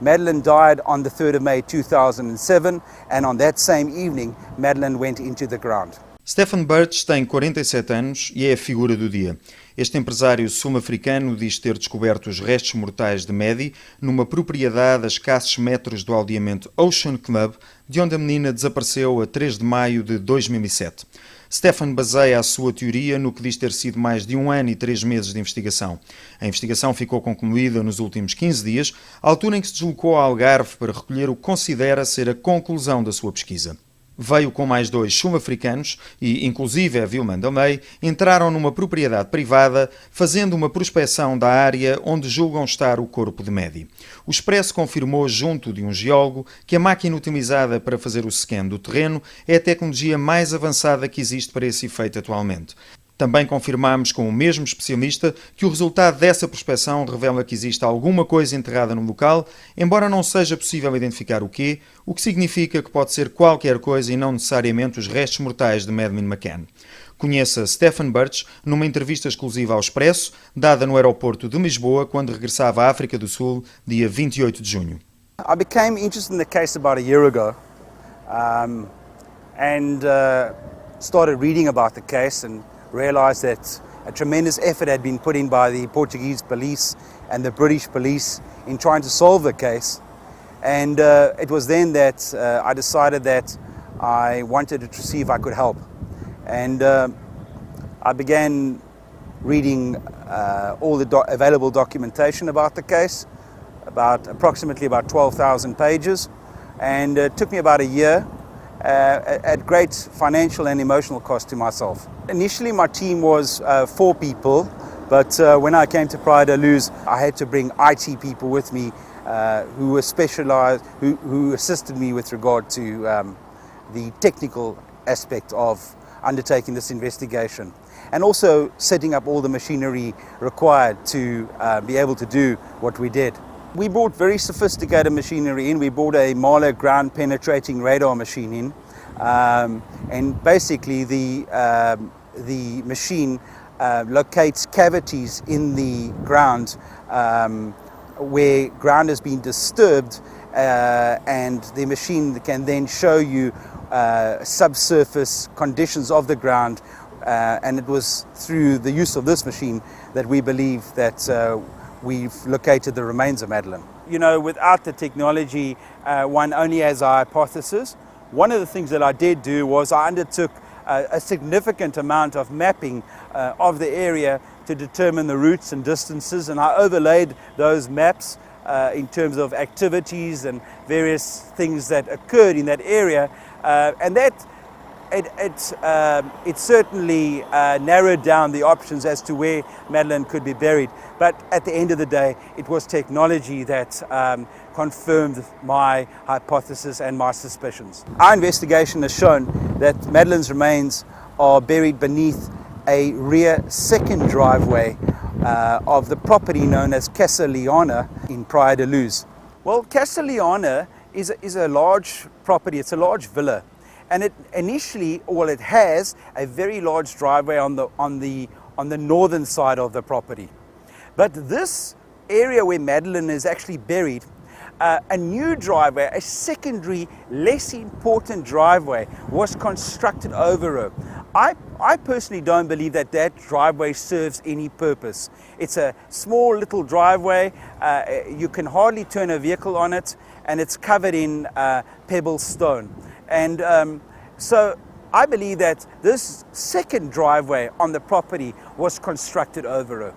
Madeleine died on the 3rd of May 2007, and on that same evening, Madeleine went into the ground. Stephen Birch tem 47 anos e é a figura do dia. Este empresário sul-africano diz ter descoberto os restos mortais de Maddie numa propriedade a escassos metros do aldeamento Ocean Club, de onde a menina desapareceu a 3 de maio de 2007. Stephen baseia a sua teoria no que diz ter sido mais de 1 ano e 3 meses de investigação. A investigação ficou concluída nos últimos 15 dias, altura em que se deslocou a Algarve para recolher o que considera ser a conclusão da sua pesquisa. Veio com mais 2 sul-africanos e, inclusive a Madeleine, entraram numa propriedade privada, fazendo uma prospecção da área onde julgam estar o corpo de Maddie. O Expresso confirmou, junto de um geólogo, que a máquina utilizada para fazer o scan do terreno é a tecnologia mais avançada que existe para esse efeito atualmente. Também confirmamos com o mesmo especialista que o resultado dessa prospecção revela que existe alguma coisa enterrada no local, embora não seja possível identificar o quê, o que significa que pode ser qualquer coisa e não necessariamente os restos mortais de Madeleine McCann. Conheça Stephen Birch numa entrevista exclusiva ao Expresso, dada no aeroporto de Lisboa quando regressava à África do Sul, dia 28 de junho. I became interested in the case about a year ago and started reading about the case and realised that a tremendous effort had been put in by the Portuguese police and the British police in trying to solve the case. And it was then that I decided that I wanted to see if I could help. And I began reading all the available documentation about the case, approximately 12,000 pages. And it took me about a year at great financial and emotional cost to myself. Initially my team was 4 people, but when I came to Praia da Luz, I had to bring IT people with me who were specialized, who assisted me with regard to the technical aspect of undertaking this investigation, and also setting up all the machinery required to be able to do what we did. We brought very sophisticated machinery in. We brought a Marlow ground penetrating radar machine in, and basically the machine locates cavities in the ground where ground has been disturbed, and the machine can then show you subsurface conditions of the ground, and it was through the use of this machine that we believe that we've located the remains of Madeleine. You know, without the technology, one only has a hypothesis. One of the things that I did do was I undertook a significant amount of mapping of the area to determine the routes and distances, and I overlaid those maps in terms of activities and various things that occurred in that area, and that it certainly narrowed down the options as to where Madeleine could be buried. But at the end of the day, it was technology that confirmed my hypothesis and my suspicions. Our investigation has shown that Madeleine's remains are buried beneath a rear second driveway of the property known as Casa Leona in Praia da Luz. Well, Casa Leona is a large property, it's a large villa. And it initially, well, it has a very large driveway on the northern side of the property. But this area where Madeleine is actually buried, a new driveway, a secondary, less important driveway, was constructed over her. I personally don't believe that driveway serves any purpose. It's a small little driveway, you can hardly turn a vehicle on it, and it's covered in pebble stone. And so I believe that this second driveway on the property was constructed over her.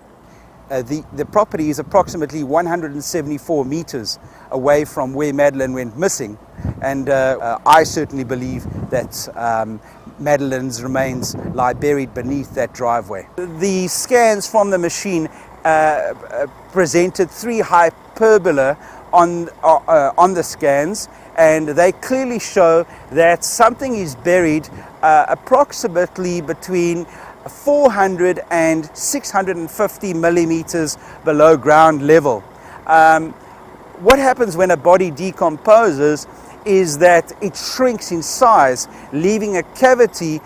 The property is approximately 174 meters away from where Madeleine went missing, and I certainly believe that Madeleine's remains lie buried beneath that driveway. The scans from the machine presented 3 hyperbola on the scans, and they clearly show that something is buried approximately between 400 and 650 millimeters below ground level. What happens when a body decomposes is that it shrinks in size, leaving a cavity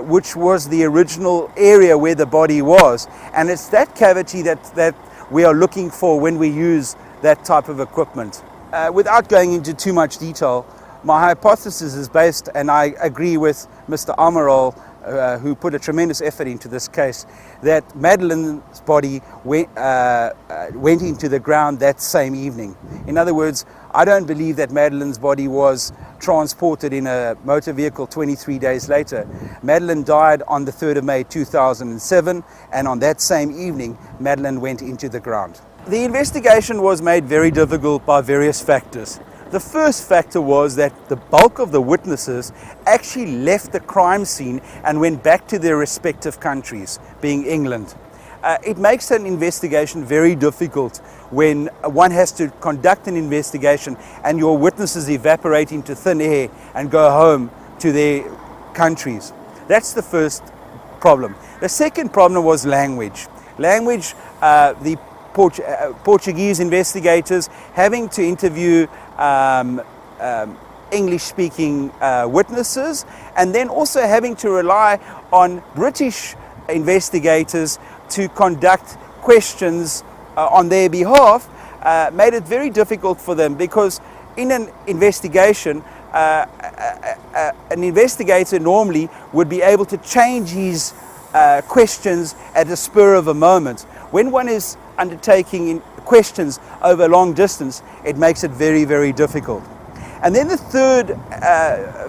which was the original area where the body was. And it's that cavity that we are looking for when we use that type of equipment. Without going into too much detail, my hypothesis is based, and I agree with Mr. Amaral, who put a tremendous effort into this case, that Madeleine's body went into the ground that same evening. In other words, I don't believe that Madeleine's body was transported in a motor vehicle 23 days later. Madeleine died on the 3rd of May 2007, and on that same evening, Madeleine went into the ground. The investigation was made very difficult by various factors. The first factor was that the bulk of the witnesses actually left the crime scene and went back to their respective countries, being England. It makes an investigation very difficult when one has to conduct an investigation and your witnesses evaporate into thin air and go home to their countries. That's the first problem. The second problem was language. Language, the Portuguese investigators having to interview English-speaking witnesses, and then also having to rely on British investigators to conduct questions on their behalf, made it very difficult for them, because in an investigation, an investigator normally would be able to change his questions at the spur of a moment. When one is undertaking questions over a long distance, it makes it very, very difficult. And then the third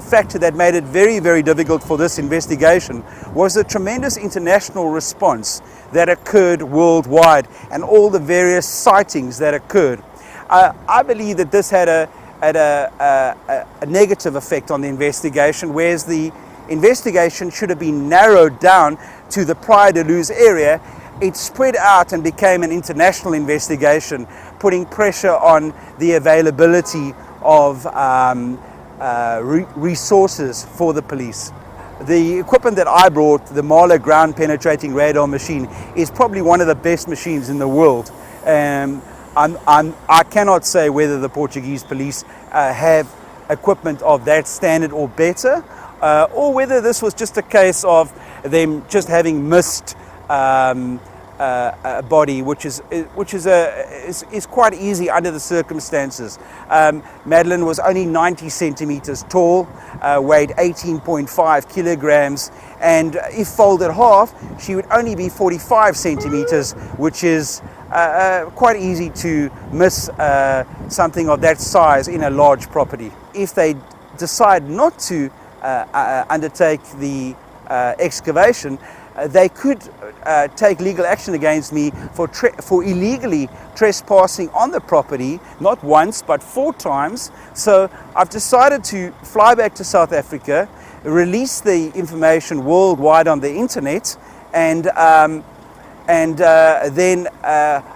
factor that made it very, very difficult for this investigation was the tremendous international response that occurred worldwide and all the various sightings that occurred. I believe that this had a negative effect on the investigation, whereas the investigation should have been narrowed down to the Praia da Luz area. It spread out and became an international investigation, putting pressure on the availability of resources for the police. The equipment that I brought, the Maio ground penetrating radar machine, is probably one of the best machines in the world. I cannot say whether the Portuguese police have equipment of that standard or better, or whether this was just a case of them just having missed a body, which is quite easy under the circumstances. Madeleine was only 90 centimeters tall, weighed 18.5 kilograms, and if folded half, she would only be 45 centimeters, which is quite easy to miss something of that size in a large property. If they decide not to undertake the excavation, they could take legal action against me for illegally trespassing on the property, not once but 4 times. So I've decided to fly back to South Africa, release the information worldwide on the internet, and then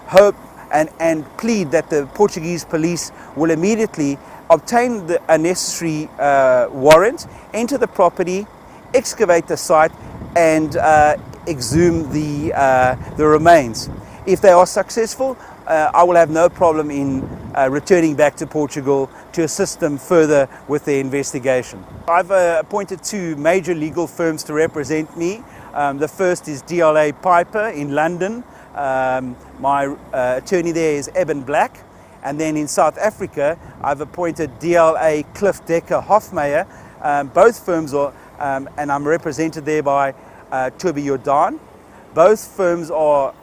hope and plead that the Portuguese police will immediately obtain a necessary warrant, enter the property, excavate the site, and exhume the remains. If they are successful, I will have no problem in returning back to Portugal to assist them further with their investigation. I've appointed 2 major legal firms to represent me. The first is DLA Piper in London. My attorney there is Eben Black. And then in South Africa, I've appointed DLA Cliff Decker Hofmeyer. Both firms are, and I'm represented there by Toby Jordan. Both firms are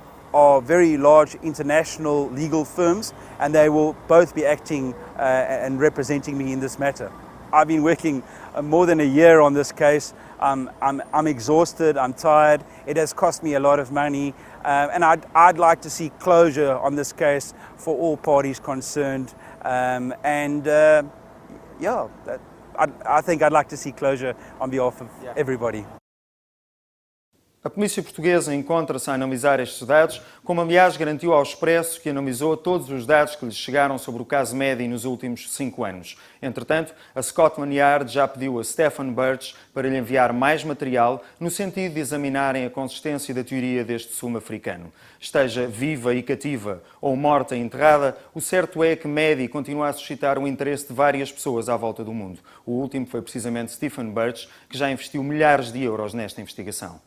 very large international legal firms, and they will both be acting and representing me in this matter. I've been working more than a year on this case. I'm exhausted, I'm tired. It has cost me a lot of money, and I'd like to see closure on this case for all parties concerned. I think I'd like to see closure on behalf of everybody. A polícia portuguesa encontra-se a analisar estes dados, como aliás garantiu ao Expresso que analisou todos os dados que lhes chegaram sobre o caso Maddie nos últimos 5 anos. Entretanto, a Scotland Yard já pediu a Stephen Birch para lhe enviar mais material no sentido de examinarem a consistência da teoria deste sul-africano. Esteja viva e cativa ou morta e enterrada, o certo é que Maddie continua a suscitar o interesse de várias pessoas à volta do mundo. O último foi precisamente Stephen Birch, que já investiu milhares de euros nesta investigação.